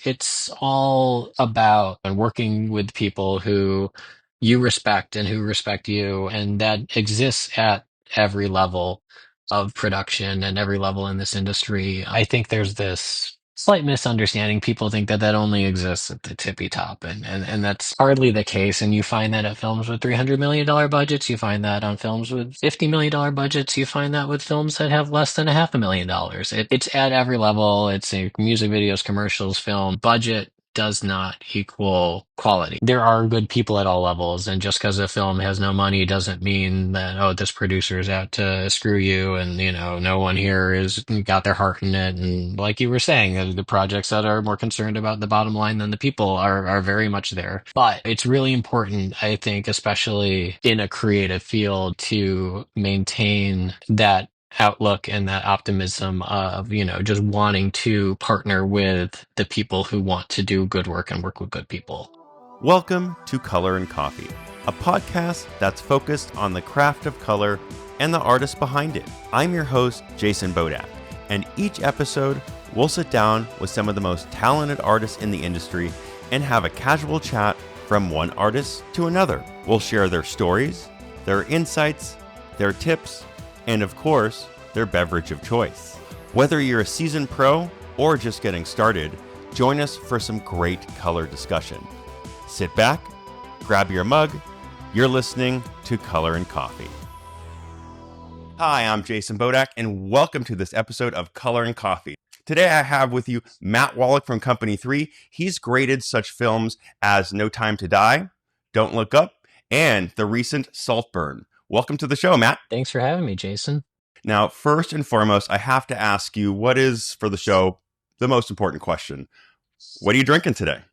it's all about working with people who you respect and who respect you, and that exists at every level of production and every level in this industry. I think there's this slight misunderstanding. People think that that only exists at the tippy top, and that's hardly the case. And you find that at films with $300 million budgets, you find that on films with $50 million budgets, you find that with films that have less than a $500,000. It's at every level. It's a music videos, commercials, film. Budget does not equal quality. There are good people at all levels, and just because a film has no money doesn't mean that, oh, this producer is out to screw you, and no one here is got their heart in it. And like you were saying, the projects that are more concerned about the bottom line than the people are very much there. But it's really important, I think, especially in a creative field, to maintain that outlook and that optimism of, just wanting to partner with the people who want to do good work and work with good people. Welcome to Color and Coffee, a podcast that's focused on the craft of color and the artist behind it. I'm your host, Jason Bodak, and each episode we'll sit down with some of the most talented artists in the industry and have a casual chat from one artist to another. We'll share their stories, their insights, their tips, and of course, their beverage of choice. Whether you're a seasoned pro or just getting started, join us for some great color discussion. Sit back, grab your mug. You're listening to Color and Coffee. Hi, I'm Jason Bodak, and welcome to this episode of Color and Coffee. Today I have with you Matt Wallach from Company 3. He's graded such films as No Time to Die, Don't Look Up, and the recent Saltburn. Welcome to the show, Matt. Thanks for having me, Jason. Now, first and foremost, I have to ask you, what is, for the show, the most important question? What are you drinking today?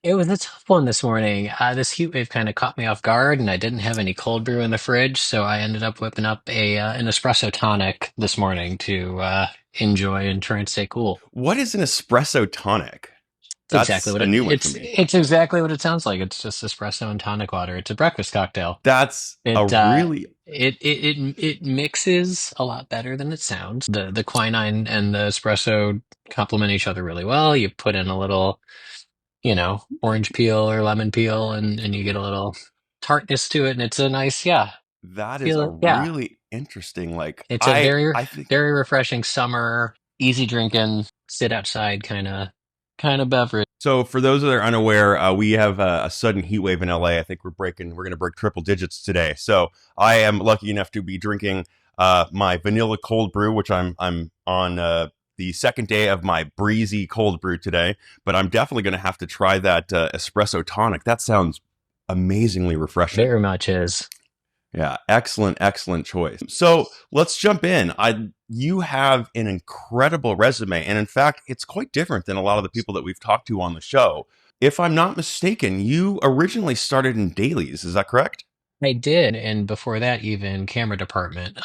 It was a tough one this morning. This heat wave kind of caught me off guard, and I didn't have any cold brew in the fridge, so I ended up whipping up an espresso tonic this morning to enjoy and try and stay cool. What is an espresso tonic? It's exactly That's what a new one for it's me. it's exactly what it sounds like. It's just espresso and tonic water. It's a breakfast cocktail. That's a It really... it mixes a lot better than it sounds. The quinine and the espresso complement each other really well. You put in a little, orange peel or lemon peel, and you get a little tartness to it, and it's a nice, yeah, That is a feel, yeah. really interesting, It's a I think... very refreshing summer, easy drinking, sit outside kind of beverage. So for those that are unaware, we have a sudden heat wave in LA. I think we're going to break triple digits today. So I am lucky enough to be drinking my vanilla cold brew, which I'm on the second day of my breezy cold brew today. But I'm definitely going to have to try that espresso tonic. That sounds amazingly refreshing. Very much is. Yeah, excellent choice. So let's jump in. You have an incredible resume, and in fact, it's quite different than a lot of the people that we've talked to on the show. If I'm not mistaken, you originally started in Dailies, is that correct? I did, and before that, even camera department.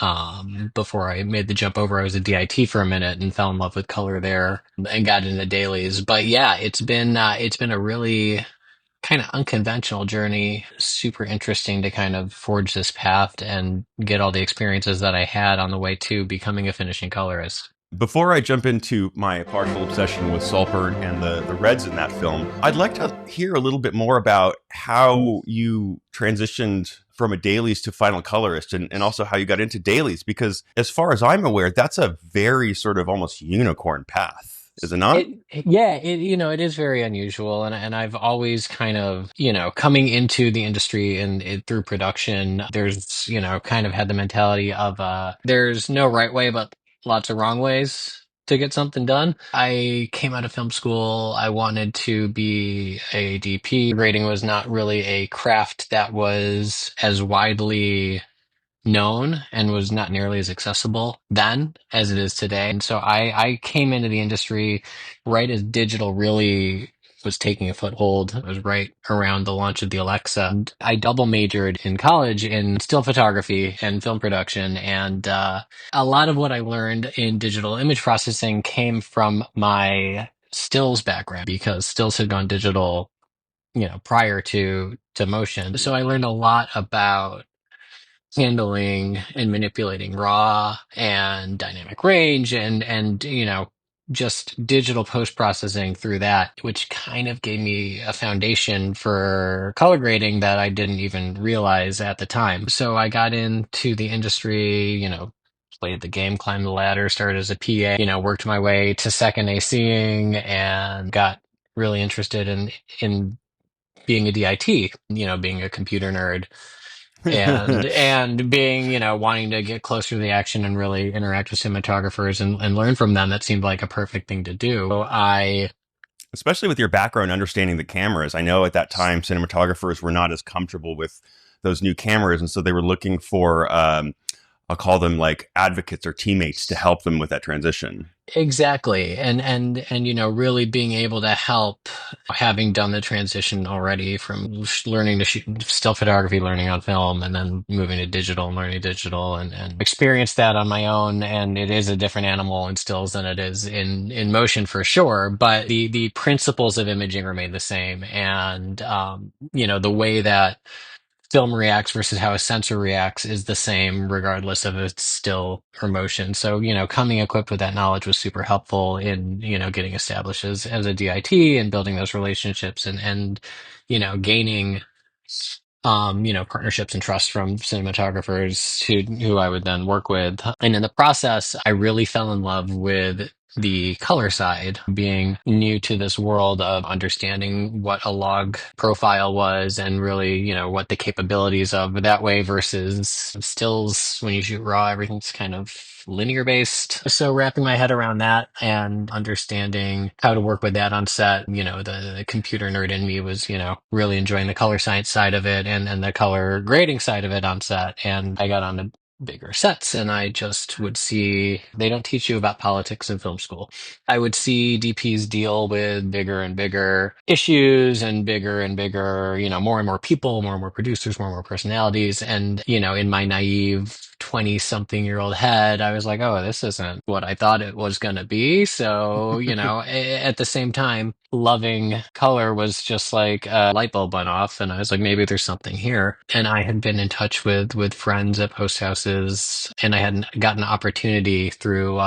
Before I made the jump over, I was a DIT for a minute and fell in love with color there and got into dailies. But yeah, it's been a really kind of unconventional journey. Super interesting to kind of forge this path and get all the experiences that I had on the way to becoming a finishing colorist. Before I jump into my partial obsession with Saltburn and the reds in that film, I'd like to hear a little bit more about how you transitioned from a dailies to final colorist, and also how you got into dailies, because as far as I'm aware, that's a very sort of almost unicorn path, is it not? Yeah, it is very unusual, and I've always kind of, coming into the industry and through production, there's, kind of had the mentality of there's no right way, but lots of wrong ways to get something done. I came out of film school. I wanted to be a DP. Grading was not really a craft that was as widely known and was not nearly as accessible then as it is today. And so I came into the industry right as digital really was taking a foothold. It was right around the launch of the Alexa. And I double majored in college in still photography and film production. And a lot of what I learned in digital image processing came from my stills background, because stills had gone digital, prior to motion. So I learned a lot about handling and manipulating raw and dynamic range and just digital post-processing through that, which kind of gave me a foundation for color grading that I didn't even realize at the time. So I got into the industry, played the game, climbed the ladder, started as a PA, worked my way to second ACing and got really interested in being a DIT, being a computer nerd and being, wanting to get closer to the action and really interact with cinematographers and learn from them. That seemed like a perfect thing to do. So I Especially with your background understanding the cameras. I know at that time cinematographers were not as comfortable with those new cameras, and so they were looking for I'll call them like advocates or teammates to help them with that transition. Exactly. And really being able to help, having done the transition already from learning to shoot still photography, learning on film, and then moving to digital and learning digital and experience that on my own. And it is a different animal in stills than it is in motion for sure. But the principles of imaging remain the same. And the way that film reacts versus how a sensor reacts is the same regardless of it's still or motion. So, coming equipped with that knowledge was super helpful in, getting established as a DIT and building those relationships and gaining partnerships and trust from cinematographers who I would then work with. And in the process, I really fell in love with the color side, being new to this world of understanding what a log profile was and really, what the capabilities of that way versus stills when you shoot raw, everything's kind of linear based. So wrapping my head around that and understanding how to work with that on set, the computer nerd in me was, really enjoying the color science side of it and the color grading side of it on set. And I got on to bigger sets and I just would see they don't teach you about politics in film school. I would see DPs deal with bigger and bigger issues and bigger, more and more people, more and more producers, more and more personalities. And, in my naive 20 something year old head, I was like, oh, this isn't what I thought it was going to be. So, at the same time, loving color was just like a light bulb went off. And I was like, maybe there's something here. And I had been in touch with friends at post houses and I hadn't gotten an opportunity through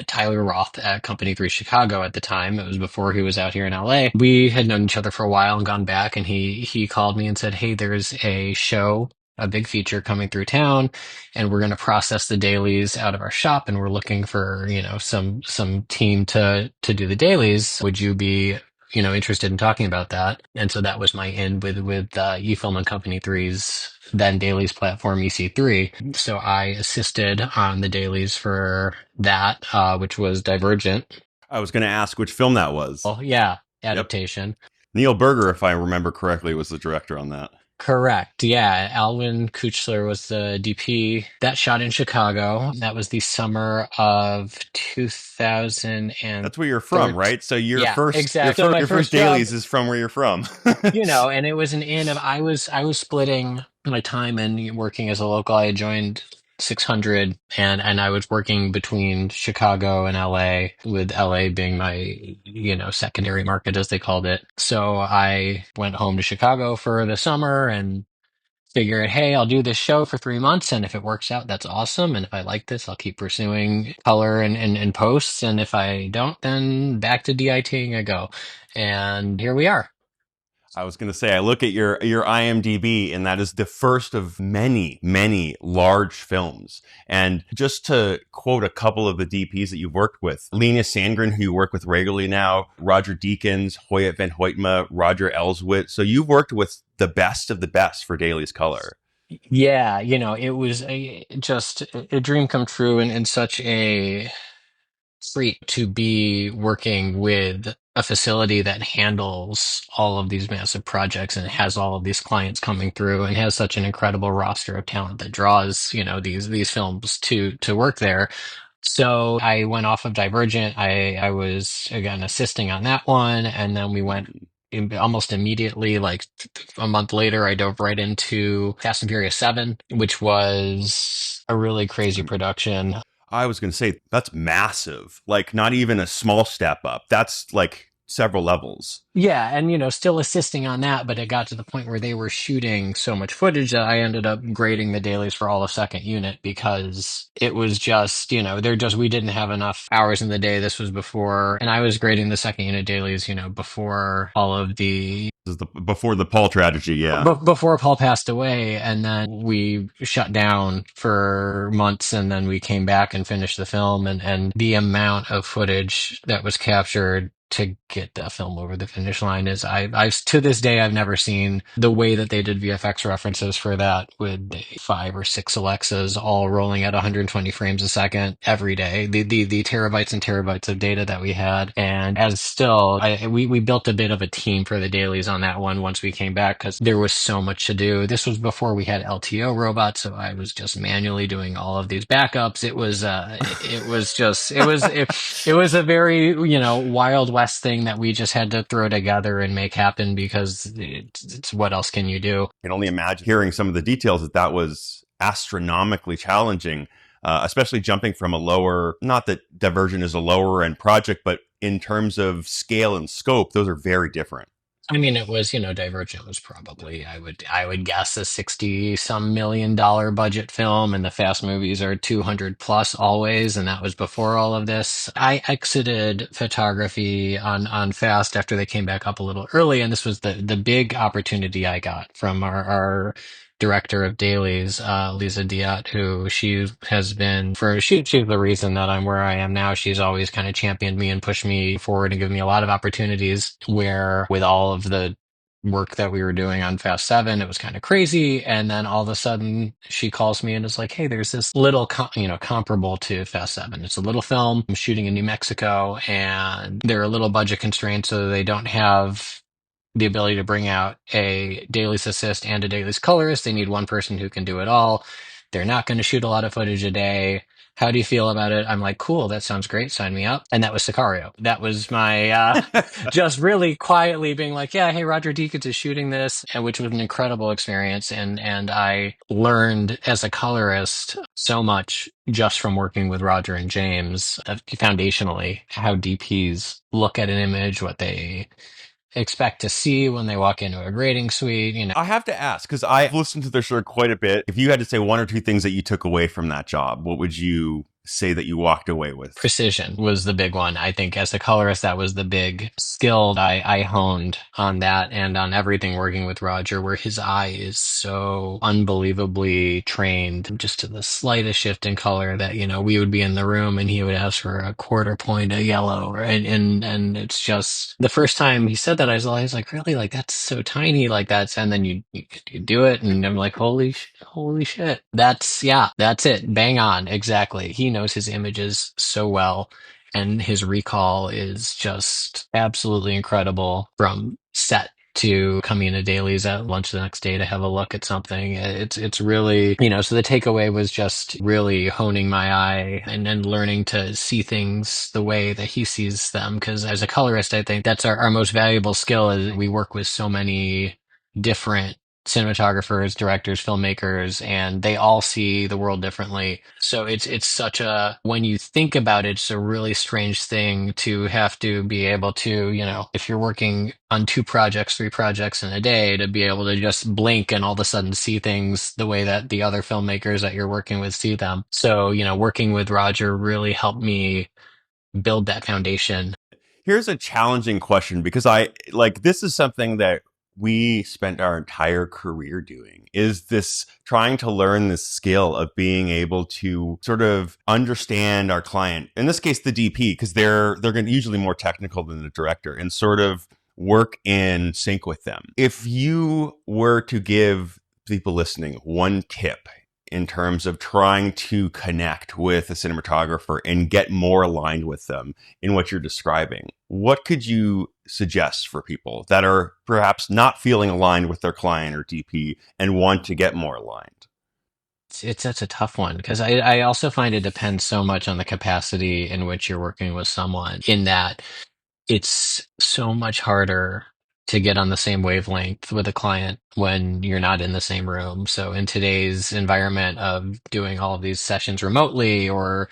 Tyler Roth at Company 3 Chicago at the time. It was before he was out here in LA. We had known each other for a while and gone back and he called me and said, hey, there's a show, a big feature coming through town and we're going to process the dailies out of our shop and we're looking for, some team to do the dailies. Would you be, interested in talking about that? And so that was my in with eFilm and Company Three's then dailies platform EC3. So I assisted on the dailies for that, which was Divergent. I was going to ask which film that was. Oh yeah, Yep. adaptation. Neil Berger, if I remember correctly, was the director on that. Correct. Yeah. Alwyn Kuchler was the DP. That shot in Chicago. That was the summer of That's where you're from, 2013. right? So your Yeah, first exactly. So my your first first job, dailies is from where you're from. and it was an in of I was splitting my time and working as a local. I had joined 600 and I was working between Chicago and LA, with LA being my, secondary market as they called it. So I went home to Chicago for the summer and figured, hey, I'll do this show for 3 months, and if it works out, that's awesome. And if I like this, I'll keep pursuing color and posts. And if I don't, then back to DITing I go. And here we are. I was going to say, I look at your IMDb, and that is the first of many, many large films. And just to quote a couple of the DPs that you've worked with, Linus Sandgren, who you work with regularly now, Roger Deakins, Hoyt van Hoytma, Roger Elswit. So you've worked with the best of the best for Dailies Color. Yeah, it was just a dream come true and such a treat to be working with a facility that handles all of these massive projects and has all of these clients coming through and has such an incredible roster of talent that draws, these films to work there. So I went off of Divergent. I was again assisting on that one, and then we went almost immediately, like a month later, I dove right into Fast and Furious 7, which was a really crazy production. I was going to say that's massive. Like not even a small step up. That's like several levels. Yeah, and still assisting on that, but it got to the point where they were shooting so much footage that I ended up grading the dailies for all of second unit because it was just, we didn't have enough hours in the day. This was before, and I was grading the second unit dailies, before all of the This is before the Paul tragedy, yeah. before Paul passed away, and then we shut down for months, and then we came back and finished the film, and the amount of footage that was captured to get that film over the finish line is I to this day I've never seen the way that they did VFX references for that with 5 or 6 Alexas all rolling at 120 frames a second every day. The terabytes and terabytes of data that we had, and as still we built a bit of a team for the dailies on that one once we came back because there was so much to do. This was before we had LTO robots, so I was just manually doing all of these backups. It was a very, Wild West thing that we just had to throw together and make happen because it's what else can you do? I can only imagine hearing some of the details that was astronomically challenging, especially jumping from a lower, not that Divergent is a lower end project, but in terms of scale and scope, those are very different. I mean, it was, Divergent was probably, I would guess a 60-some million-dollar budget film, and the Fast movies are 200 plus always, and that was before all of this. I exited photography on Fast after they came back up a little early, and this was the big opportunity I got from our director of dailies, Lisa Diat, who she's the reason that I'm where I am now. She's always kind of championed me and pushed me forward and given me a lot of opportunities where with all of the work that we were doing on Fast 7, it was kind of crazy. And then all of a sudden she calls me and is like, hey, there's this little, comparable to Fast 7. It's a little film I'm shooting in New Mexico, and there are little budget constraints, so they don't have the ability to bring out a dailies assist and a dailies colorist. They need one person who can do it all. They're not going to shoot a lot of footage a day. How do you feel about it? I'm like, cool, that sounds great. Sign me up. And that was Sicario. That was my, just really quietly being like, yeah, hey, Roger Deakins is shooting this, and which was an incredible experience. And I learned as a colorist so much just from working with Roger and James, foundationally, how DPs look at an image, what they expect to see when they walk into a grading suite. I have to ask, because I've listened to their show quite a bit. If you had to say one or two things that you took away from that job, what would you say that you walked away with? Precision was the big one. I think as a colorist, that was the big skill I honed on that and on everything working with Roger, where his eye is so unbelievably trained just to the slightest shift in color that, we would be in the room and he would ask for a quarter point of yellow. Right? And it's just the first time he said that, I was like, really? Like, that's so tiny like that. And then you do it. And I'm like, holy shit. That's it. Bang on. Exactly. He knows his images so well, and his recall is just absolutely incredible from set to coming into dailies at lunch the next day to have a look at something. It's really, so the takeaway was just really honing my eye and then learning to see things the way that he sees them. Because as a colorist, I think that's our most valuable skill is we work with so many different cinematographers, directors, filmmakers, and they all see the world differently. So it's such when you think about it, it's a really strange thing to have to be able to, if you're working on 2 projects, 3 projects in a day, to be able to just blink and all of a sudden see things the way that the other filmmakers that you're working with see them. So, working with Roger really helped me build that foundation. Here's a challenging question, because this is something that we spent our entire career doing, is this trying to learn this skill of being able to sort of understand our client, in this case the DP, because they're going to usually more technical than the director, and sort of work in sync with them. If you were to give people listening one tip in terms of trying to connect with a cinematographer and get more aligned with them in what you're describing, what could you suggest for people that are perhaps not feeling aligned with their client or DP and want to get more aligned? That's a tough one because I also find it depends so much on the capacity in which you're working with someone, in that it's so much harder to get on the same wavelength with a client when you're not in the same room. So in today's environment of doing all of these sessions remotely, or,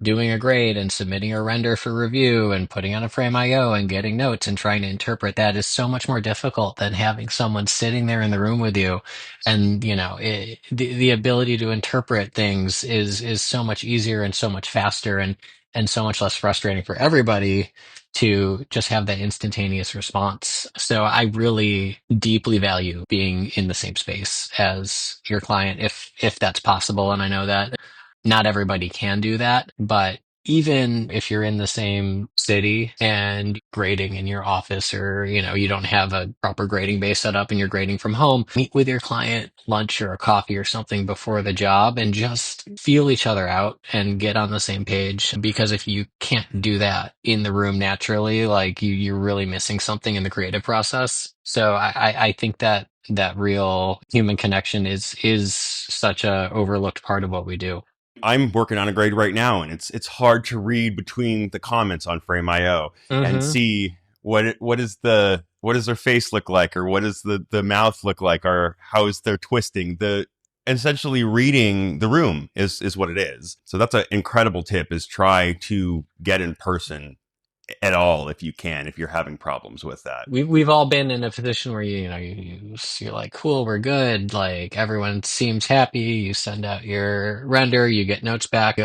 doing a grade and submitting a render for review and putting on a frame IO and getting notes and trying to interpret that is so much more difficult than having someone sitting there in the room with you. And, the ability to interpret things is so much easier and so much faster and so much less frustrating for everybody to just have that instantaneous response. So I really deeply value being in the same space as your client if that's possible. And I know that not everybody can do that, but even if you're in the same city and grading in your office, or you don't have a proper grading base set up and you're grading from home, meet with your client lunch or a coffee or something before the job and just feel each other out and get on the same page. Because if you can't do that in the room naturally, like you're really missing something in the creative process. So I think that real human connection is such a overlooked part of what we do. I'm working on a grade right now, and it's hard to read between the comments on Frame.io and Hmm. see what does their face look like, or what does the mouth look like, or how is their twisting. The essentially reading the room is what it is. So that's an incredible tip: is try to get in person at all if you can, if you're having problems with that. We've all been in a position where you're like, cool, we're good, like everyone seems happy. You send out your render, you get notes back.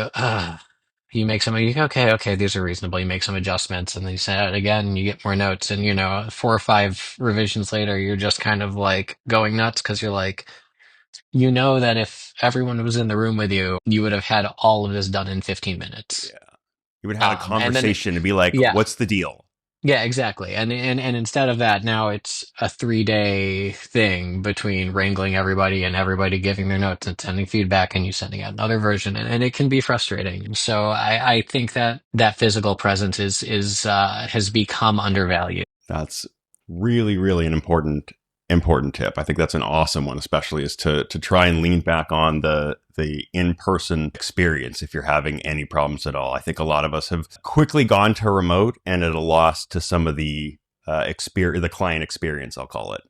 You make some, you go, okay, these are reasonable. You make some adjustments, and then you send it out again. You get more notes, and 4 or 5 revisions later, you're just kind of like going nuts because you're like, that if everyone was in the room with you, you would have had all of this done in 15 minutes. Yeah, you would have had a And then, conversation and be like, yeah. what's the deal? Yeah, exactly. And instead of that, now it's a 3-day thing between wrangling everybody and everybody giving their notes and sending feedback and you sending out another version, and it can be frustrating. So I think that physical presence is has become undervalued. That's really, really an important tip. I think that's an awesome one, especially is to try and lean back on the in-person experience if you're having any problems at all. I think a lot of us have quickly gone to remote and at a loss to some of the experience, the client experience, I'll call it.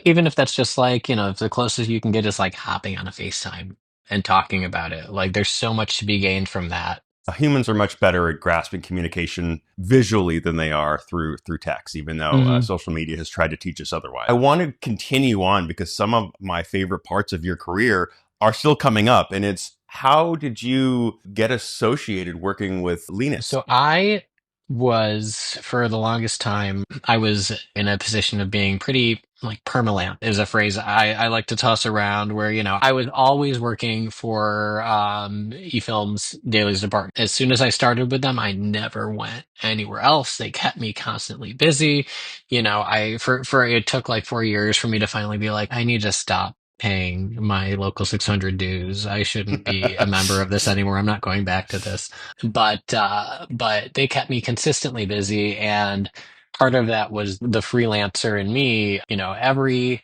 Even if that's just like, if the closest you can get is like hopping on a FaceTime and talking about it. Like there's so much to be gained from that. Humans are much better at grasping communication visually than they are through text, even though Hmm. social media has tried to teach us otherwise. I want to continue on because some of my favorite parts of your career are still coming up, and it's how did you get associated working with Linus? So I was, for the longest time, I was in a position of being pretty like permalant is a phrase I like to toss around where, I was always working for eFilm's Dailies department. As soon as I started with them, I never went anywhere else. They kept me constantly busy. For it took like 4 years for me to finally be like, I need to stop paying my local 600 dues. I shouldn't be a member of this anymore. I'm not going back to this. But they kept me consistently busy, and part of that was the freelancer in me. Every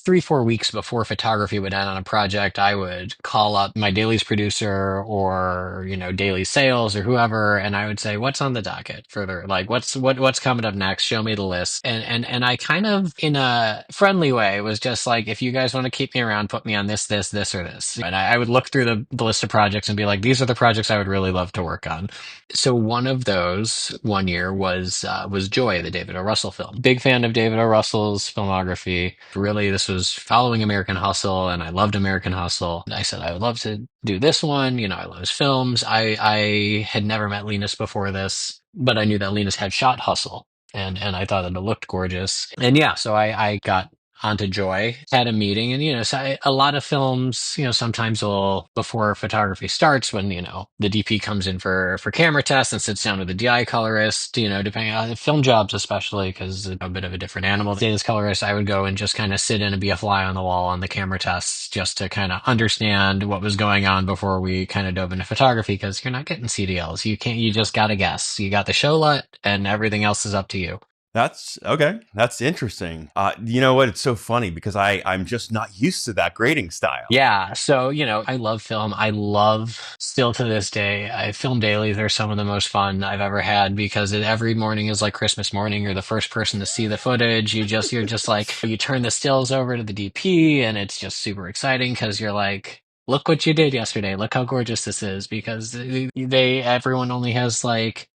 3 4 weeks before photography would end on a project, I would call up my Dailies producer or Daily Sales or whoever, and I would say, "What's on the docket further? Like, what's coming up next? Show me the list." And I kind of, in a friendly way, was just like, "If you guys want to keep me around, put me on this, or this." And I would look through the list of projects and be like, "These are the projects I would really love to work on." So one of those one year was Joy, the David O. Russell film. Big fan of David O. Russell's filmography. Really, this was following American Hustle, and I loved American Hustle. And I said I would love to do this one. I love his films. I had never met Linus before this, but I knew that Linus had shot Hustle, and I thought that it looked gorgeous. And yeah, so I got onto Joy, had a meeting, and a lot of films, sometimes will, before photography starts, when the DP comes in for camera tests and sits down with the DI colorist, depending on film jobs, especially because it's a bit of a different animal. As colorist, I would go and just kind of sit in and be a fly on the wall on the camera tests, just to kind of understand what was going on before we kind of dove into photography, because you're not getting CDLs. You just got to guess. You got the show lot, and everything else is up to you. That's okay. That's interesting. You know what? It's so funny because I'm just not used to that grading style. Yeah, so I love film. I love, still to this day, I film dailies are some of the most fun I've ever had, because every morning is like Christmas morning. You're the first person to see the footage. You're just like, you turn the stills over to the DP, and it's just super exciting because you're like, look what you did yesterday. Look how gorgeous this is, because everyone only has like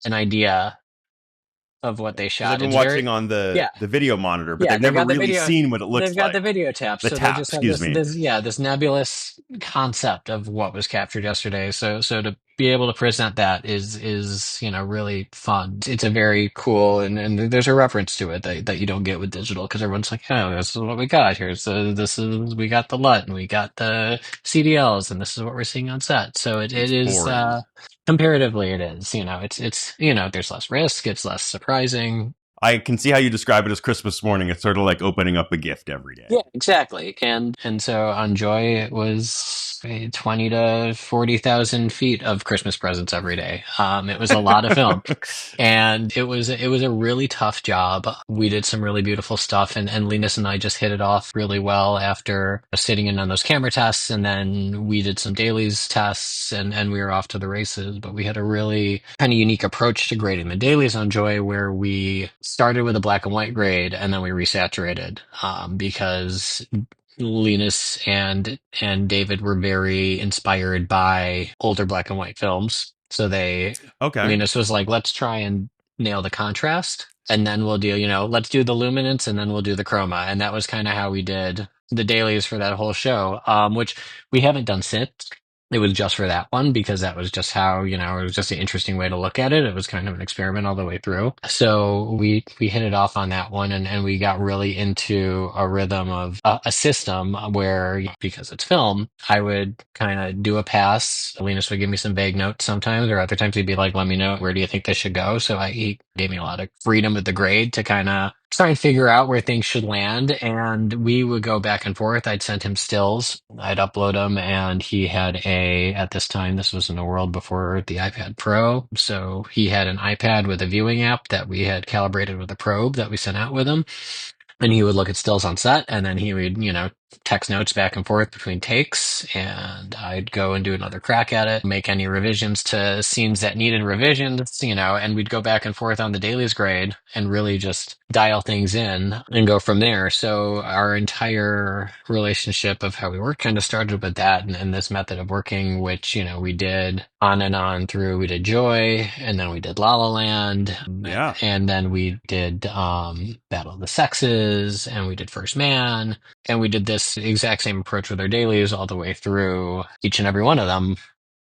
an idea of what they Because they've shot. been It's very, watching on yeah, the video monitor, but yeah, they've they've never got the really video. seen what it looks They've got like. the video tap, The so they tap, just have excuse this me. this nebulous concept of what was captured yesterday. So to be able to present that is really fun. It's a very cool, and there's a reference to it that you don't get with digital, because everyone's like, oh, this is what we got here. So this is, we got the LUT and we got the CDLs, and this is what we're seeing on set. So it It's is boring. comparatively, it is. It's there's less risk. It's less surprising. I can see how you describe it as Christmas morning. It's sort of like opening up a gift every day. Yeah, exactly. And so on Joy, it was 20 to 40,000 feet of Christmas presents every day. It was a lot of film. And it was a really tough job. We did some really beautiful stuff, and Linus and I just hit it off really well after sitting in on those camera tests, and then we did some dailies tests, and we were off to the races. But we had a really kind of unique approach to grading the dailies on Joy, where we started with a black and white grade and then we resaturated, because Linus and David were very inspired by older black and white films. So Okay. Linus was like, let's try and nail the contrast, and then we'll do, let's do the luminance, and then we'll do the chroma. And that was kind of how we did the dailies for that whole show, which we haven't done since. It was just for that one, because that was just how, it was just an interesting way to look at it. It was kind of an experiment all the way through. So we hit it off on that one, and we got really into a rhythm of a system where, because it's film, I would kind of do a pass. Linus would give me some vague notes sometimes, or other times he'd be like, let me know, where do you think this should go? So he gave me a lot of freedom with the grade to kind of try and figure out where things should land. And we would go back and forth. I'd send him stills, I'd upload them, and he had at this time, this was in a world before the iPad Pro. So he had an iPad with a viewing app that we had calibrated with a probe that we sent out with him. And he would look at stills on set, and then he would, text notes back and forth between takes, and I'd go and do another crack at it, make any revisions to scenes that needed revisions, and we'd go back and forth on the dailies grade and really just dial things in and go from there. So our entire relationship of how we work kind of started with that, and this method of working, which, we did on and on through. We did Joy, and then we did La La Land, Yeah. and then we did Battle of the Sexes, and we did First Man, and we did this exact same approach with our dailies all the way through each and every one of them.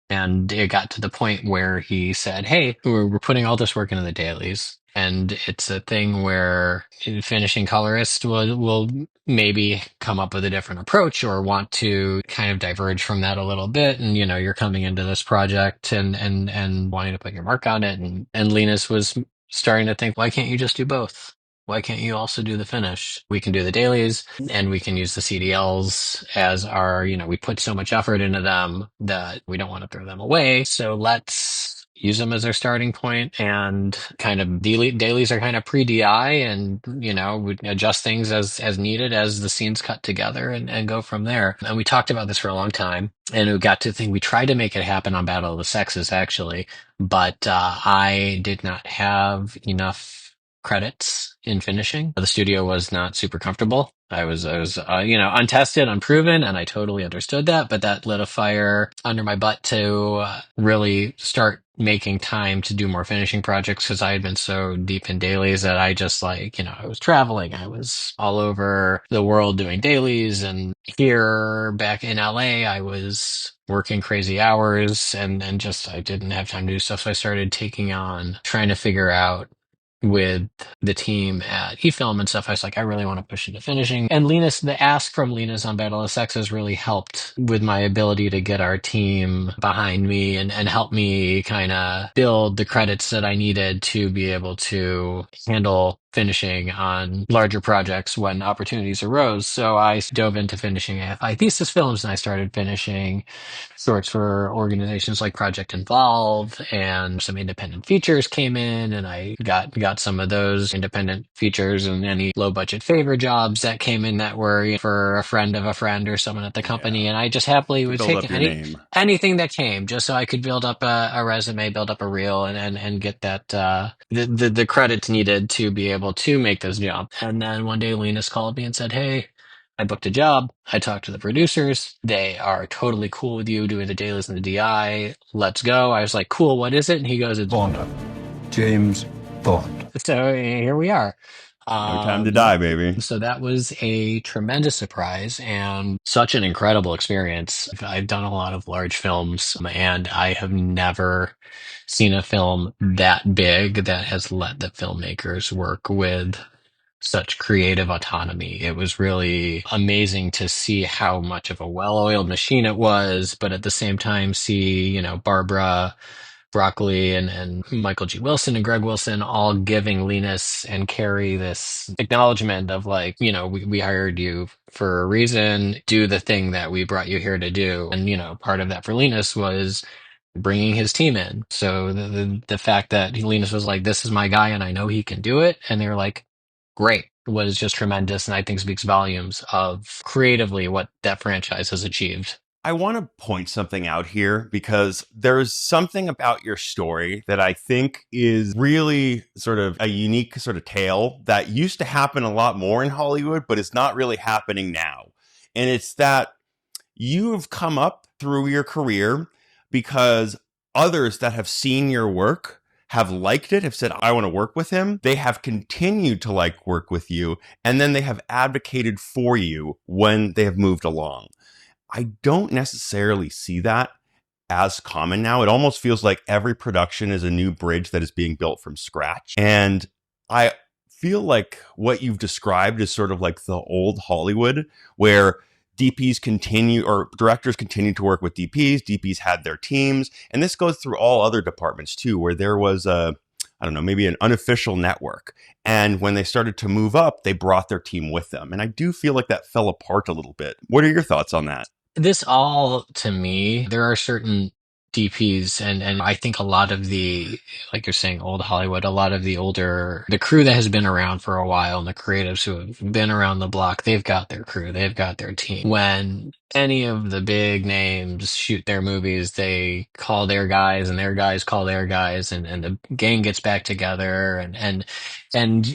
And it got to the point where he said, hey, we're putting all this work into the dailies. And it's a thing where finishing colorist will maybe come up with a different approach, or want to kind of diverge from that a little bit. And, you're coming into this project and wanting to put your mark on it. And Linus was starting to think, why can't you just do both? Why can't you also do the finish? We can do the dailies, and we can use the CDLs as our, we put so much effort into them that we don't want to throw them away. So let's use them as our starting point, and kind of dailies are kind of pre-DI, and, we adjust things as needed as the scenes cut together, and go from there. And we talked about this for a long time, and we got to think, we tried to make it happen on Battle of the Sexes, actually, but I did not have enough credits in finishing. The studio was not super comfortable. I was untested, unproven, and I totally understood that. But that lit a fire under my butt to really start making time to do more finishing projects, because I had been so deep in dailies that I just, like, I was traveling. I was all over the world doing dailies, and here back in LA, I was working crazy hours, and just I didn't have time to do stuff. So I started taking on trying to figure out with the team at eFilm and stuff. I was like, I really want to push into finishing. And the ask from Linus on Battle of Sexes really helped with my ability to get our team behind me, and help me kind of build the credits that I needed to be able to handle finishing on larger projects when opportunities arose. So I dove into finishing AFI thesis films, and I started finishing shorts for organizations like Project Involve, and some independent features came in, and I got some of those independent features and any low budget favor jobs that came in that were, for a friend of a friend or someone at the company. Yeah. And I just happily To would build take up your name. anything that came, just so I could build up a resume, build up a reel, and get that the credits needed to be able to make those jumps. And then one day Linus called me and said, hey, I booked a job. I talked to the producers. They are totally cool with you doing the dailies and the DI. Let's go. I was like, cool, what is it? And he goes, it's Bond. James Bond. so here we are. No time to die, baby. So that was a tremendous surprise and such an incredible experience. I've done a lot of large films, and I have never seen a film that big that has let the filmmakers work with such creative autonomy. It was really amazing to see how much of a well-oiled machine it was, but at the same time see, Barbara Broccoli and Michael G. Wilson and Greg Wilson all giving Linus and Carrie this acknowledgement of like, we hired you for a reason, do the thing that we brought you here to do. And, part of that for Linus was bringing his team in. So the fact that Linus was like, this is my guy and I know he can do it. And they were like, great, was just tremendous. And I think speaks volumes of creatively what that franchise has achieved. I want to point something out here because there's something about your story that I think is really sort of a unique sort of tale that used to happen a lot more in Hollywood, but it's not really happening now. And it's that you have come up through your career because others that have seen your work have liked it, have said, I want to work with him. They have continued to like work with you. And then they have advocated for you when they have moved along. I don't necessarily see that as common now. It almost feels like every production is a new bridge that is being built from scratch. And I feel like what you've described is sort of like the old Hollywood where DPs continue or directors continue to work with DPs. DPs had their teams. And this goes through all other departments too, where there was I don't know, maybe an unofficial network. And when they started to move up, they brought their team with them. And I do feel like that fell apart a little bit. What are your thoughts on that? This all, to me, there are certain DPs, and I think a lot of the, like you're saying, old Hollywood, a lot of the crew that has been around for a while and the creatives who have been around the block, they've got their crew, they've got their team. When any of the big names shoot their movies, they call their guys and their guys call their guys, and the gang gets back together, and and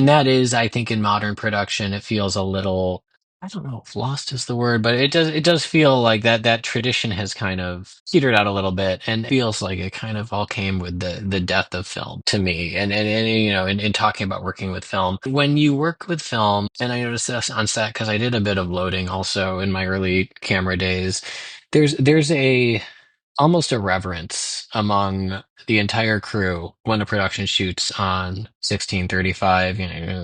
that is, I think, in modern production, it feels a little, I don't know if lost is the word, but it does feel like that tradition has kind of petered out a little bit, and feels like it kind of all came with the death of film to me. And in talking about working with film, when you work with film, and I noticed this on set because I did a bit of loading also in my early camera days. There's a almost a reverence among the entire crew when a production shoots on 1635,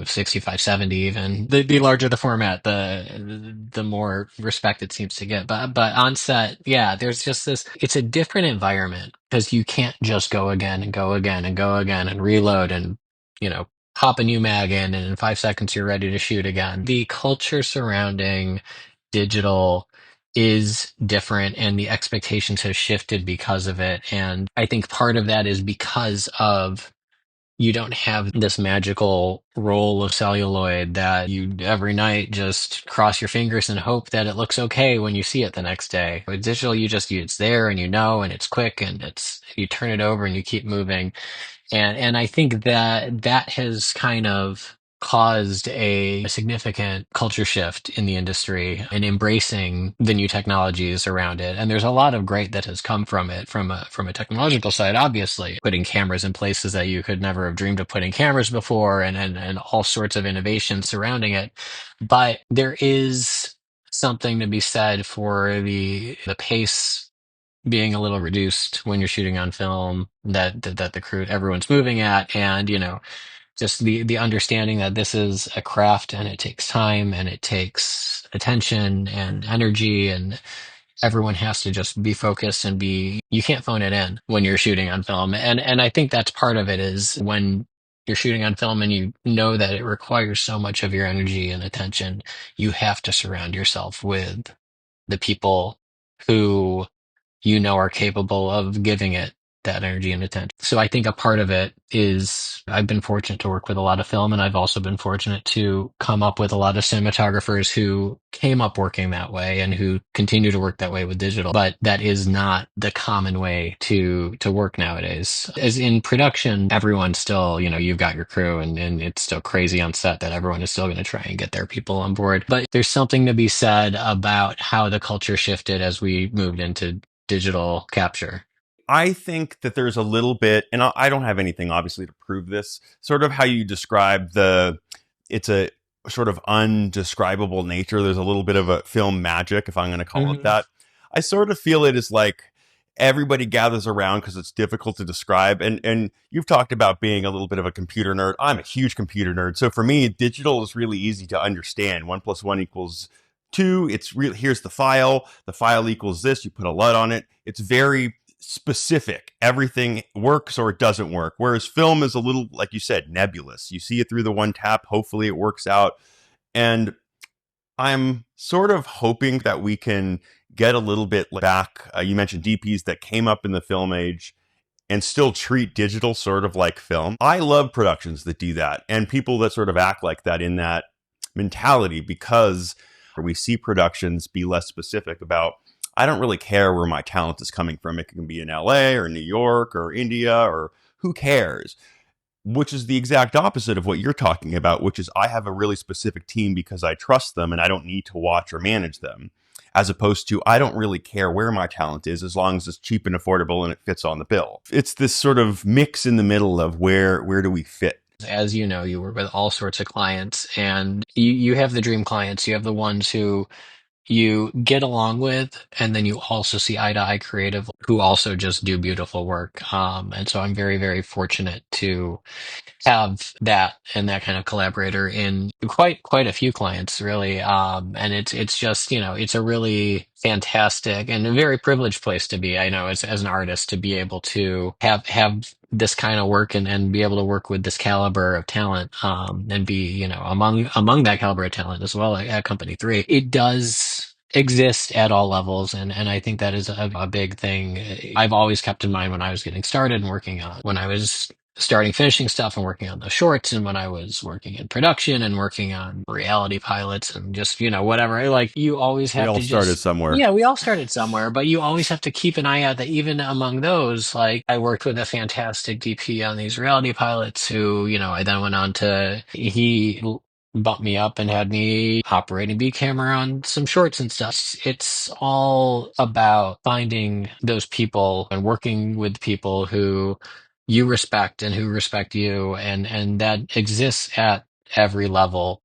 6570 even. The larger the format, the more respect it seems to get. But on set, yeah, there's just this, it's a different environment because you can't just go again and go again and go again and reload and, pop a new mag in and in 5 seconds you're ready to shoot again. The culture surrounding digital is different and the expectations have shifted because of it. And I think part of that is because of you don't have this magical roll of celluloid that you every night just cross your fingers and hope that it looks okay when you see it the next day. With digital, it's there and and it's quick and you turn it over and you keep moving. And I think that has kind of caused a significant culture shift in the industry and embracing the new technologies around it. And there's a lot of great that has come from it, from a technological side, obviously, putting cameras in places that you could never have dreamed of putting cameras before, and all sorts of innovations surrounding it. But there is something to be said for the pace being a little reduced when you're shooting on film, that the crew, everyone's moving at, and just the understanding that this is a craft and it takes time and it takes attention and energy, and everyone has to just be focused and you can't phone it in when you're shooting on film. And I think that's part of it, is when you're shooting on film and you know that it requires so much of your energy and attention, you have to surround yourself with the people who are capable of giving it that energy and attention. So I think a part of it is I've been fortunate to work with a lot of film, and I've also been fortunate to come up with a lot of cinematographers who came up working that way and who continue to work that way with digital. But that is not the common way to work nowadays. As in production, everyone's still, you've got your crew and it's still crazy on set that everyone is still going to try and get their people on board. But there's something to be said about how the culture shifted as we moved into digital capture. I think that there's a little bit, and I don't have anything obviously to prove this, sort of how you describe it's a sort of undescribable nature. There's a little bit of a film magic, if I'm going to call it that. I sort of feel it is like everybody gathers around because it's difficult to describe. And you've talked about being a little bit of a computer nerd. I'm a huge computer nerd. So for me, digital is really easy to understand. 1 + 1 = 2. It's real. Here's the file. The file equals this. You put a LUT on it. It's very specific. Everything works or it doesn't work. Whereas film is a little, like you said, nebulous. You see it through the one tap. Hopefully it works out. And I'm sort of hoping that we can get a little bit back. You mentioned DPs that came up in the film age and still treat digital sort of like film. I love productions that do that and people that sort of act like that in that mentality, because we see productions be less specific about, I don't really care where my talent is coming from. It can be in LA or New York or India or who cares, which is the exact opposite of what you're talking about, which is I have a really specific team because I trust them and I don't need to watch or manage them, as opposed to I don't really care where my talent is as long as it's cheap and affordable and it fits on the bill. It's this sort of mix in the middle of where do we fit? As you know, you work with all sorts of clients, and you have the dream clients. You have the ones who you get along with, and then you also see eye to eye creative who also just do beautiful work. And so I'm very, very fortunate to have that and that kind of collaborator in quite a few clients, really. And it's just, it's a really fantastic and a very privileged place to be. I know as an artist to be able to have this kind of work and be able to work with this caliber of talent, and be, among that caliber of talent as well at Company 3. It does exist at all levels, and I think that is a big thing I've always kept in mind when I was getting started and when I was starting finishing stuff and working on the shorts, and when I was working in production and working on reality pilots and just, whatever. Like, you always We have all to started just, somewhere. yeah, we all started somewhere, but you always have to keep an eye out that even among those, like, I worked with a fantastic DP on these reality pilots who, I then went on to, he bumped me up and had me operating B camera on some shorts and stuff. It's all about finding those people and working with people who you respect and who respect you, and that exists at every level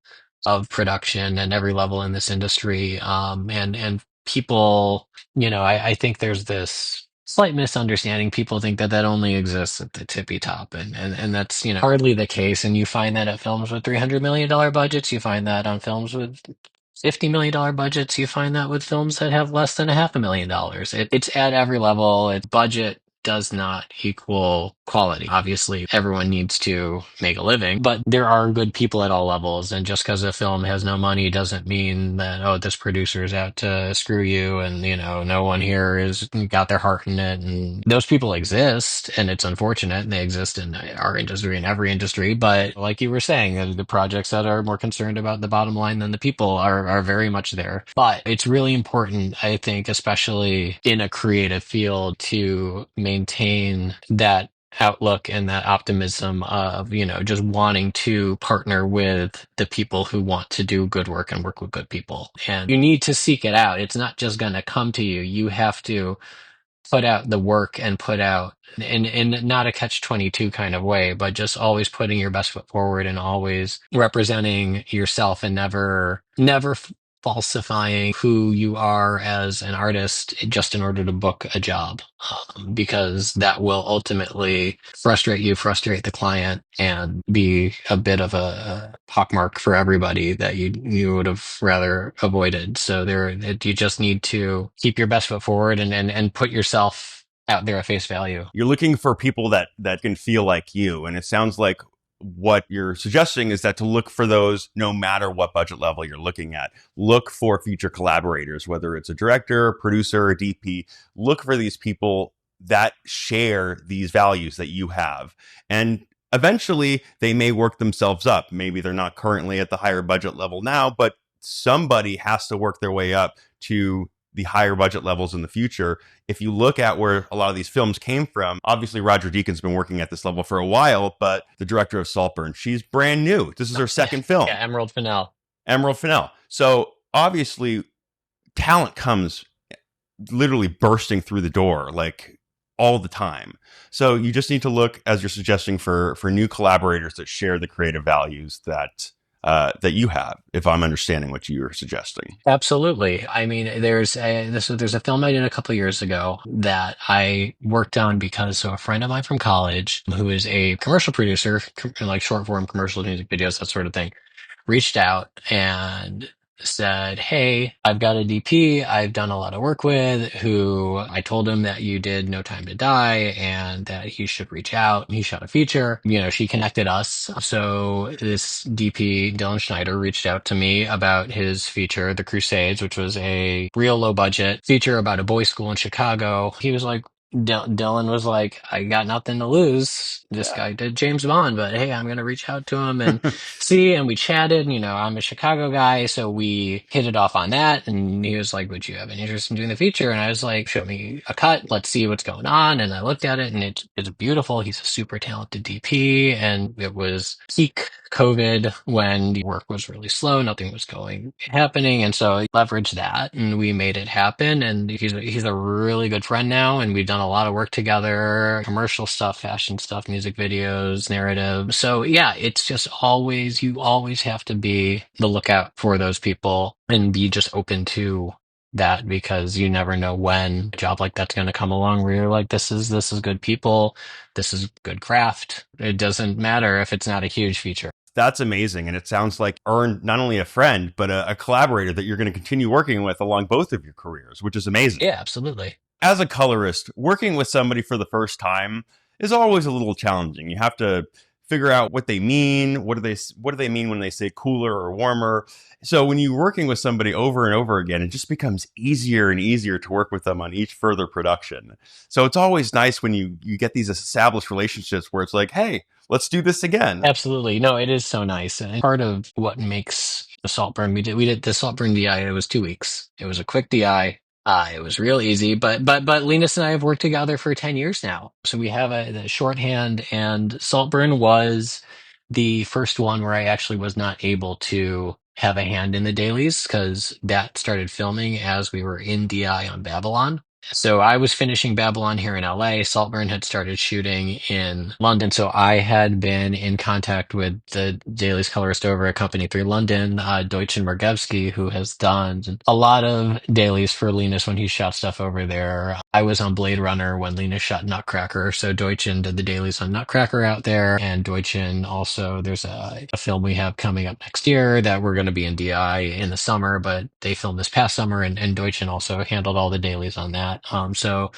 of production and every level in this industry. And people, I think there's this slight misunderstanding. People think that only exists at the tippy top, and that's, hardly the case. And you find that at films with $300 million budgets. You find that on films with $50 million budgets. You find that with films that have less than $500,000. It's at every level. Its budget does not equal quality. Obviously, everyone needs to make a living, but there are good people at all levels. And just because a film has no money doesn't mean that, oh, this producer is out to screw you, and, no one here is got their heart in it. And those people exist, and it's unfortunate, and they exist in our industry and every industry. But like you were saying, the projects that are more concerned about the bottom line than the people are very much there. But it's really important, I think, especially in a creative field, to maintain that outlook and that optimism of, just wanting to partner with the people who want to do good work and work with good people. And you need to seek it out. It's not just going to come to you. You have to put out the work and put out in not a catch-22 kind of way, but just always putting your best foot forward and always representing yourself and never falsifying who you are as an artist just in order to book a job, because that will ultimately frustrate you, frustrate the client, and be a bit of a pockmark for everybody that you would have rather avoided. So you just need to keep your best foot forward and put yourself out there at face value. You're looking for people that can feel like you. And it sounds like what you're suggesting is that to look for those no matter what budget level you're looking at. Look for future collaborators, whether it's a director, a producer, a DP. Look for these people that share these values that you have. And eventually they may work themselves up. Maybe they're not currently at the higher budget level now, but somebody has to work their way up to the higher budget levels in the future. If you look at where a lot of these films came from, obviously Roger Deakins has been working at this level for a while, but the director of Saltburn, she's brand new. This is her second film. Yeah, Emerald Fennell. Emerald Fennell. So obviously talent comes literally bursting through the door like all the time. So you just need to look, as you're suggesting, for new collaborators that share the creative values that you have, if I'm understanding what you're suggesting. Absolutely. I mean, there's a film I did a couple years ago that I worked on because a friend of mine from college, who is a commercial producer, like short form commercial music videos, that sort of thing, reached out and said, "Hey, I've got a DP I've done a lot of work with who I told him that you did No Time to Die and that he should reach out. He shot a feature. You know, she connected us. So this DP, Dylan Schneider, reached out to me about his feature, The Crusades, which was a real low budget feature about a boys' school in Chicago. He was like, Dylan was like, I got nothing to lose. This Yeah. guy did James Bond, but hey, I'm going to reach out to him and see. And we chatted. You know, I'm a Chicago guy, so we hit it off on that. And he was like, would you have an interest in doing the feature? And I was like, show me a cut. Let's see what's going on. And I looked at it and it's beautiful. He's a super talented DP. And it was peak COVID when the work was really slow. Nothing was happening. And so I leveraged that and we made it happen. And he's a really good friend now. And we've done a lot of work together, commercial stuff, fashion stuff, music videos, narrative. So yeah, it's just you always have to be the lookout for those people and be just open to that, because you never know when a job like that's going to come along where you're like, this is good people. This is good craft. It doesn't matter if it's not a huge feature. That's amazing. And it sounds like earned not only a friend, but a collaborator that you're going to continue working with along both of your careers, which is amazing. Yeah, absolutely. As a colorist, working with somebody for the first time is always a little challenging. You have to figure out what they mean. What do they mean when they say cooler or warmer? So when you're working with somebody over and over again, it just becomes easier and easier to work with them on each further production. So it's always nice when you get these established relationships where it's like, hey, let's do this again. Absolutely. No, it is so nice. And part of what makes the Saltburn, we did the Saltburn DI, it was 2 weeks. It was a quick DI. It was real easy, but Linus and I have worked together for 10 years now. So we have the shorthand, and Saltburn was the first one where I actually was not able to have a hand in the dailies because that started filming as we were in DI on Babylon. So I was finishing Babylon here in LA. Saltburn had started shooting in London. So I had been in contact with the Dailies colorist over at Company 3 London, Deutsch and Margevsky, who has done a lot of dailies for Linus when he shot stuff over there. I was on Blade Runner when Linus shot Nutcracker. So Deutschen did the dailies on Nutcracker out there. And Deutschen also, there's a film we have coming up next year that we're going to be in DI in the summer, but they filmed this past summer, and Deutschen also handled all the dailies on that. So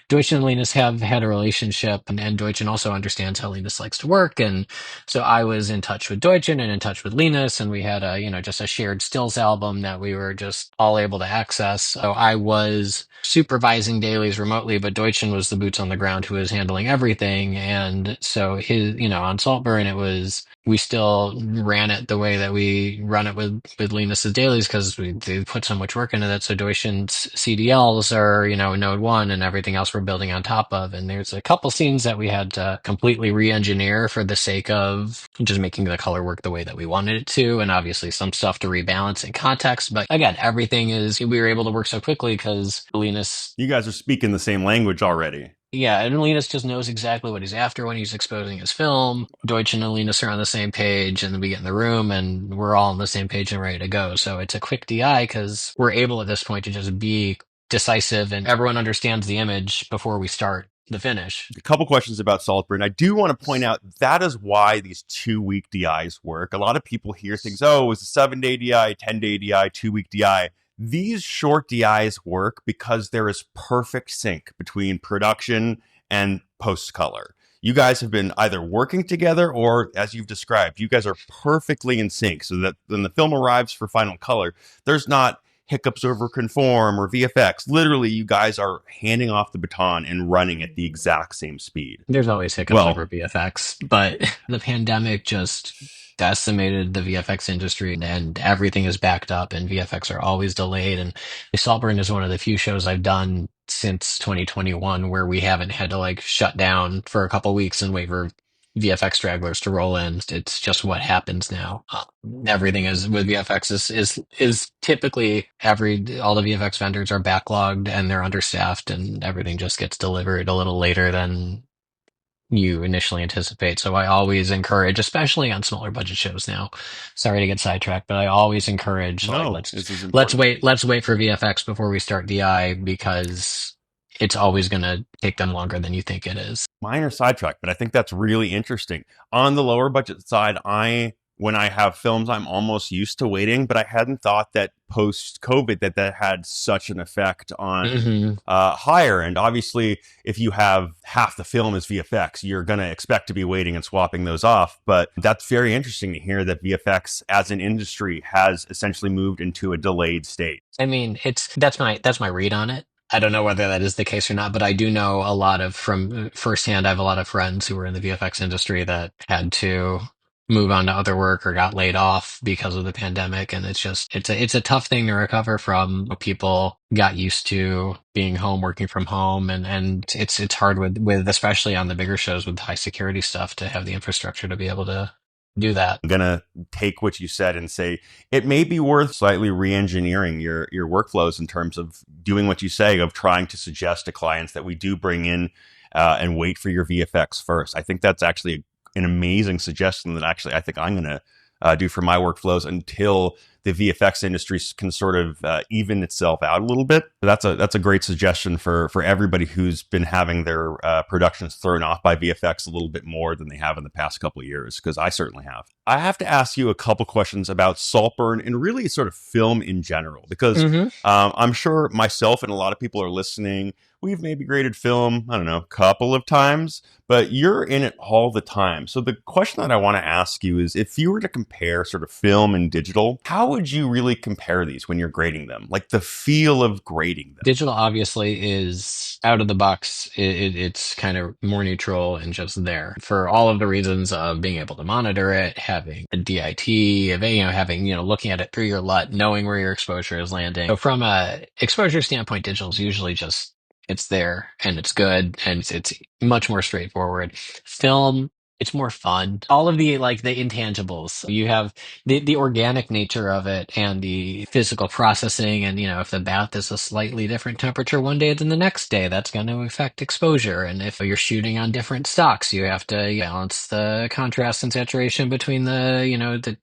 Deutschen and Linus have had a relationship, and Deutschen also understands how Linus likes to work. And so I was in touch with Deutschen and in touch with Linus, and we had just a shared stills album that we were just all able to access. So I was supervising dailies remotely, but Deutschen was the boots on the ground who was handling everything. And so on Saltburn, we still ran it the way that we run it with Linus's dailies because they put so much work into that. So Deutschen's CDLs are, Node 1 and everything else we're building on top of. And there's a couple scenes that we had to completely re-engineer for the sake of just making the color work the way that we wanted it to. And obviously some stuff to rebalance in context. But again, we were able to work so quickly because Linus... You guys are speaking the same language already. Yeah, and Linus just knows exactly what he's after when he's exposing his film. Deutsch and Linus are on the same page, and then we get in the room, and we're all on the same page and ready to go. So it's a quick DI because we're able at this point to just be decisive, and everyone understands the image before we start the finish. A couple questions about Saltburn. I do want to point out that is why these 2-week DIs work. A lot of people hear things, oh, it's a 7-day DI, 10-day DI, 2-week DI. These short DIs work because there is perfect sync between production and post-color. You guys have been either working together or, as you've described, you guys are perfectly in sync so that when the film arrives for final color, there's not hiccups over conform or VFX. Literally, you guys are handing off the baton and running at the exact same speed. There's always hiccups over Well, VFX, but the pandemic just decimated the VFX industry and everything is backed up and VFX are always delayed. And Saltburn is one of the few shows I've done since 2021 where we haven't had to like shut down for a couple weeks and wait for VFX stragglers to roll in. It's just what happens now. Everything is with VFX is typically all the VFX vendors are backlogged and they're understaffed and everything just gets delivered a little later than you initially anticipate. So I always encourage, especially on smaller budget shows now. Sorry to get sidetracked, but I always encourage like no, this is let's important. wait for VFX before we start DI because it's always going to take them longer than you think it is. Minor sidetrack, but I think that's really interesting. On the lower budget side, when I have films, I'm almost used to waiting, but I hadn't thought that post COVID that had such an effect on Hmm. higher. And obviously, if you have half the film as VFX, you're going to expect to be waiting and swapping those off. But that's very interesting to hear that VFX as an industry has essentially moved into a delayed state. I mean, that's my read on it. I don't know whether that is the case or not, but I do know a lot of from firsthand. I have a lot of friends who were in the VFX industry that had to move on to other work or got laid off because of the pandemic, and it's a tough thing to recover from. People got used to being home, working from home, and it's hard with especially on the bigger shows with high security stuff to have the infrastructure to be able to do that. I'm gonna take what you said and say it may be worth slightly re-engineering your workflows in terms of doing what you say of trying to suggest to clients that we do bring in and wait for your VFX first. I think that's actually an amazing suggestion that actually I think I'm gonna do for my workflows until the VFX industry can sort of even itself out a little bit. That's a great suggestion for everybody who's been having their productions thrown off by VFX a little bit more than they have in the past couple of years, because I certainly have. I have to ask you a couple questions about Saltburn and really sort of film in general, because Hmm. I'm sure myself and a lot of people are listening. We've maybe graded film, I don't know, a couple of times, but you're in it all the time. So the question that I want to ask you is, if you were to compare sort of film and digital, how would you really compare these when you're grading them? Like the feel of grading them. Digital obviously is out of the box. It's kind of more neutral and just there for all of the reasons of being able to monitor it, having a DIT, of having looking at it through your LUT, knowing where your exposure is landing. So from a exposure standpoint, digital is usually just it's there and it's good and it's much more straightforward. Film. It's more fun. All of the like the intangibles. You have the organic nature of it and the physical processing and if the bath is a slightly different temperature one day than the next day, that's going to affect exposure. And if you're shooting on different stocks, you have to balance the contrast and saturation between the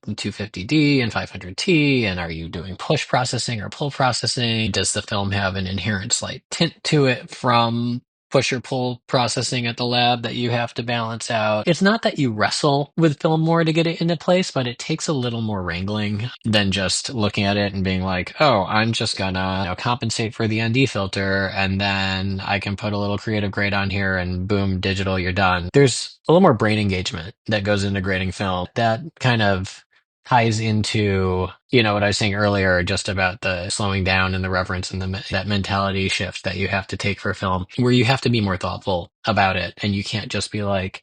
250D and 500T. And are you doing push processing or pull processing? Does the film have an inherent slight tint to it from push or pull processing at the lab that you have to balance out? It's not that you wrestle with film more to get it into place, but it takes a little more wrangling than just looking at it and being like, oh, I'm just gonna compensate for the ND filter and then I can put a little creative grade on here and boom, digital, you're done. There's a little more brain engagement that goes into grading film that kind of ties into what I was saying earlier just about the slowing down and the reverence and that mentality shift that you have to take for film where you have to be more thoughtful about it and you can't just be like,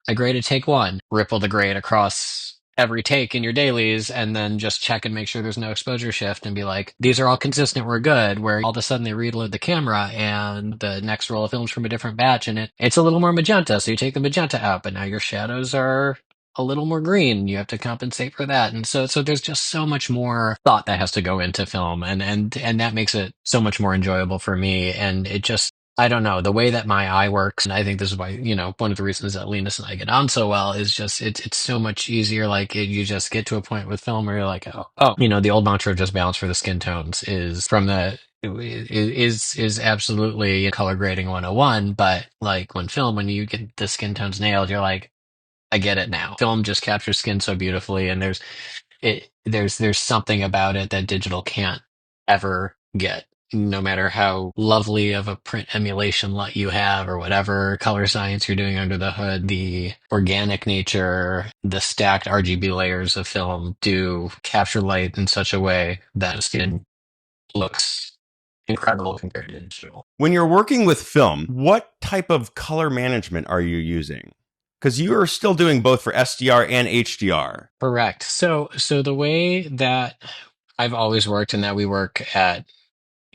I graded take one, ripple the grade across every take in your dailies and then just check and make sure there's no exposure shift and be like, these are all consistent, we're good, where all of a sudden they reload the camera and the next roll of films from a different batch and it's a little more magenta, so you take the magenta out, but now your shadows are a little more green. You have to compensate for that. And so there's just so much more thought that has to go into film and that makes it so much more enjoyable for me. And it just I don't know, the way that my eye works, and I think this is why, one of the reasons that Linus and I get on so well is just it's so much easier. Like you just get to a point with film where you're like, oh, the old mantra of just balance for the skin tones is from the is absolutely color grading 101, but like when you get the skin tones nailed, you're like, I get it now. Film just captures skin so beautifully, and there's something about it that digital can't ever get. No matter how lovely of a print emulation LUT you have, or whatever color science you're doing under the hood, the organic nature, the stacked RGB layers of film do capture light in such a way that skin looks incredible compared to digital. When you're working with film, what type of color management are you using? Because you are still doing both for SDR and HDR. Correct. So the way that I've always worked and that we work at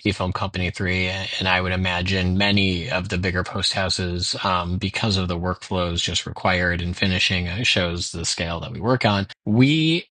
eFilm Company 3, and I would imagine many of the bigger post houses, because of the workflows just required in finishing shows the scale that we work on. We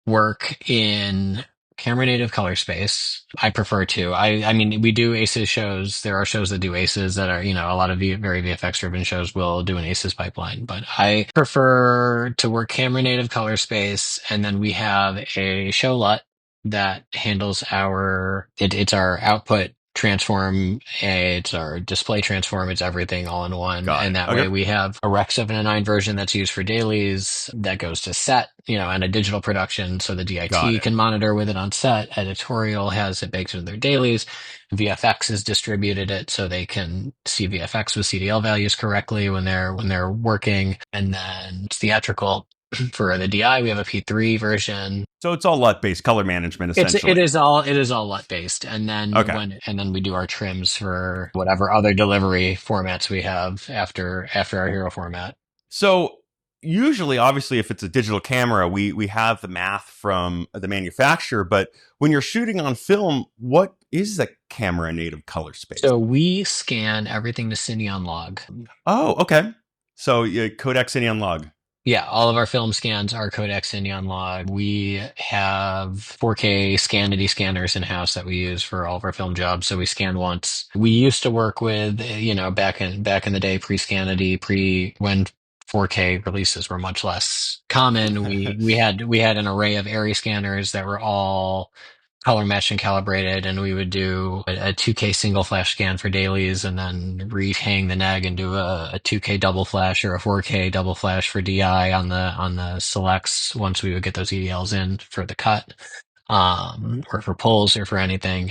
work in camera native color space. I prefer to. I mean, we do ACES shows. There are shows that do ACES that are, a lot of very VFX driven shows will do an ACES pipeline, but I prefer to work camera native color space. And then we have a show LUT that handles it's our output transform, it's our display transform, it's everything all in one. Got And it. that Okay. way we have a Rec 709 version that's used for dailies that goes to set, and a digital production. So the Got DIT it. can monitor with it on set. Editorial has it baked into their dailies. VFX has distributed it so they can see VFX with CDL values correctly when they're working. And then theatrical for the DI, we have a P3 version. So it's all LUT-based color management, It essentially. is all LUT based, and then Okay. we do our trims for whatever other delivery formats we have after our hero format. So usually, obviously, if it's a digital camera, we have the math from the manufacturer. But when you're shooting on film, what is the camera native color space? So we scan everything to Cineon log. Oh, okay. So codec Cineon log. Yeah, all of our film scans are Codex Cineon log. We have 4K Scanity scanners in house that we use for all of our film jobs. So we scan once. We used to work with, back in the day, pre-Scanity, when 4K releases were much less common. We had an array of ARRI scanners that were all color matched and calibrated, and we would do a 2K single flash scan for dailies and then rehang the neg and do a 2K double flash or a 4K double flash for DI on the selects once we would get those EDLs in for the cut, or for pulls or for anything.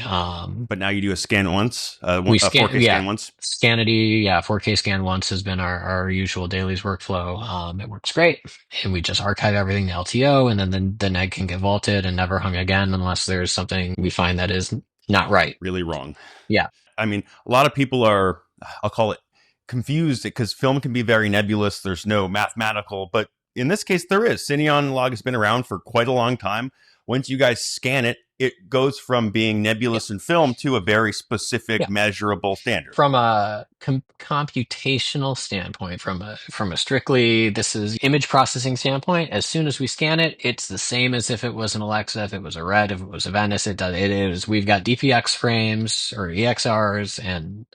But now you do a scan once, a We scan, 4K yeah. scan once. Scanity, yeah, 4K scan once has been our usual dailies workflow. It works great. And we just archive everything to LTO, and then the neg can get vaulted and never hung again unless there's something we find that is not right. Really wrong. Yeah. I mean, a lot of people are, I'll call it, confused because film can be very nebulous. There's no mathematical, but in this case, there is. Cineon log has been around for quite a long time. Once you guys scan it, it goes from being nebulous in film to a very specific, measurable standard. From a computational standpoint, from a strictly this is image processing standpoint, as soon as we scan it, it's the same as if it was an Alexa, if it was a Red, if it was a Venice. It is. We've got DPX frames or EXRs, and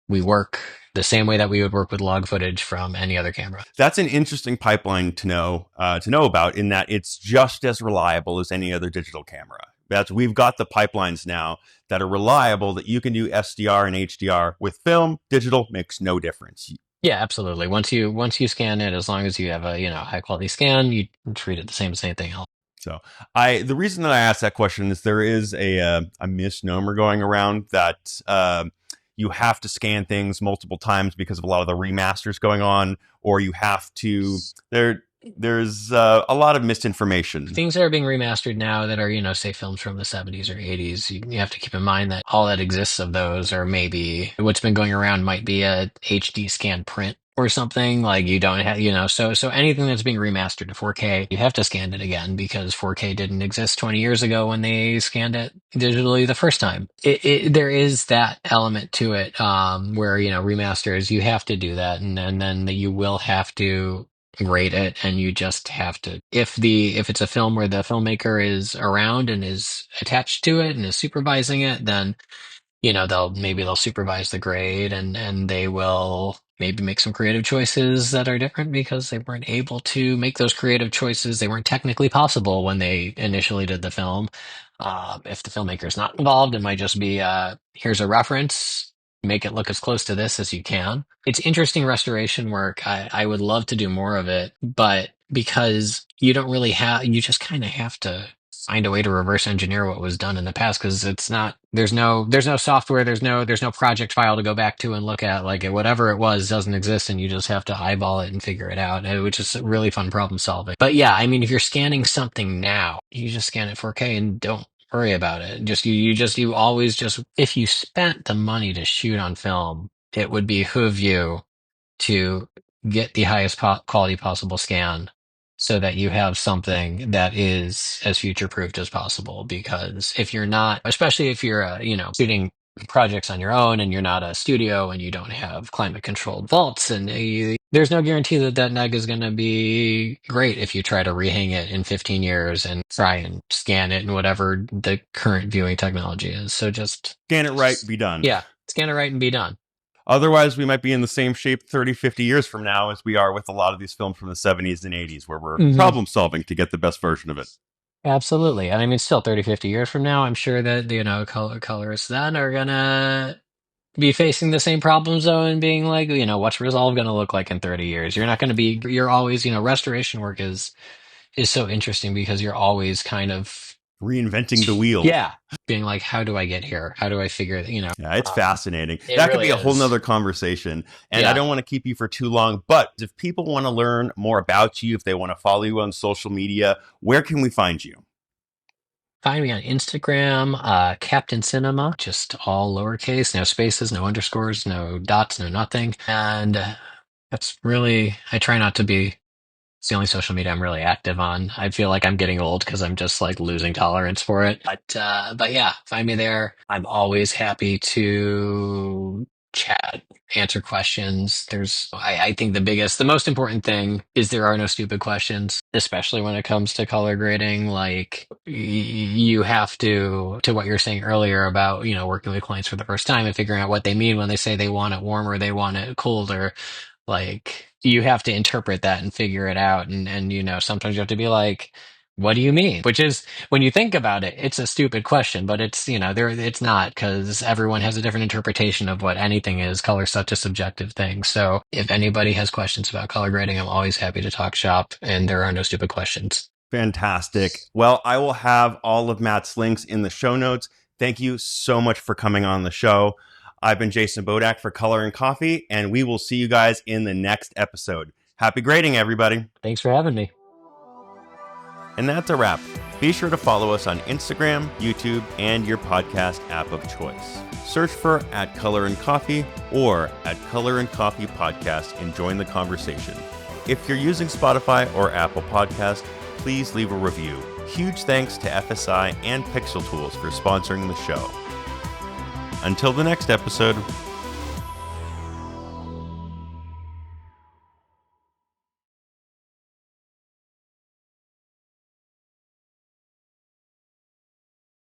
we work the same way that we would work with log footage from any other camera. That's an interesting pipeline to know about, in that it's just as reliable as any other digital camera. We've got the pipelines now that are reliable, that you can do SDR and HDR with film. Digital makes no difference. Yeah, absolutely. Once you scan it, as long as you have a high quality scan, you treat it the same as anything else. So the reason that I asked that question is there is a misnomer going around that you have to scan things multiple times because of a lot of the remasters going on, or you have to there's a lot of misinformation. Things that are being remastered now that are, say, films from the 70s or 80s, you have to keep in mind that all that exists of those are maybe what's been going around might be a HD scan print or something. Like you don't have, so anything that's being remastered to 4K, you have to scan it again because 4K didn't exist 20 years ago when they scanned it digitally the first time. There is that element to it, where, remasters, you have to do that. And then you will have to grade it, and you just have to, if it's a film where the filmmaker is around and is attached to it and is supervising it, then they'll supervise the grade, and they will maybe make some creative choices that are different because they weren't able to make those creative choices. They weren't technically possible when they initially did the film. If the filmmaker is not involved, it might just be, here's a reference, make it look as close to this as you can. It's interesting restoration work. I would love to do more of it, but because you just kind of have to find a way to reverse engineer what was done in the past, because there's no software, there's no project file to go back to and look at. Like, whatever it was doesn't exist, and you just have to eyeball it and figure it out, which is really fun problem solving. But yeah, I mean, if you're scanning something now, you just scan it 4K and don't worry about it. You always just, if you spent the money to shoot on film, it would behoove you to get the highest quality possible scan so that you have something that is as future proofed as possible. Because if you're not, especially if you're, shooting projects on your own and you're not a studio and you don't have climate controlled vaults, and there's no guarantee that that neg is going to be great if you try to rehang it in 15 years and try and scan it in whatever the current viewing technology is. So just Scan it right, be done. yeah, scan it right and be done. Otherwise, we might be in the same shape 30, 50 years from now as we are with a lot of these films from the 70s and 80s, where we're problem solving to get the best version of it. Absolutely. And I mean, still 30, 50 years from now, I'm sure that, colorists then are gonna be facing the same problems though and being like, what's Resolve gonna look like in 30 years? You're not gonna be, you're always, restoration work is so interesting because you're always kind of reinventing the wheel. Yeah. Being like, how do I get here? How do I figure it, Yeah, it's fascinating. It That could really be a whole is. nother conversation. And Yeah. I don't want to keep you for too long, but if people want to learn more about you, if they want to follow you on social media, where can we find you? Find me on Instagram, Captain Cinema, just all lowercase, no spaces, no underscores, no dots, no nothing. And that's really, I try not to be, it's the only social media I'm really active on. I feel like I'm getting old because I'm just like losing tolerance for it. But yeah, find me there. I'm always happy to chat, answer questions. I think the most important thing is there are no stupid questions, especially when it comes to color grading. Like you have to what you were saying earlier about, working with clients for the first time and figuring out what they mean when they say they want it warm or they want it cold, or like you have to interpret that and figure it out. And sometimes you have to be like, what do you mean? Which is, when you think about it, it's a stupid question, but it's, it's not, because everyone has a different interpretation of what anything is. Color's such a subjective thing. So if anybody has questions about color grading, I'm always happy to talk shop, and there are no stupid questions. Fantastic. Well, I will have all of Matt's links in the show notes. Thank you so much for coming on the show. I've been Jason Bodak for Color and Coffee, and we will see you guys in the next episode. Happy grading, everybody. Thanks for having me. And that's a wrap. Be sure to follow us on Instagram, YouTube, and your podcast app of choice. Search for @Color&Coffee or @Color&Coffee Podcast and join the conversation. If you're using Spotify or Apple Podcast, please leave a review. Huge thanks to FSI and Pixel Tools for sponsoring the show. Until the next episode,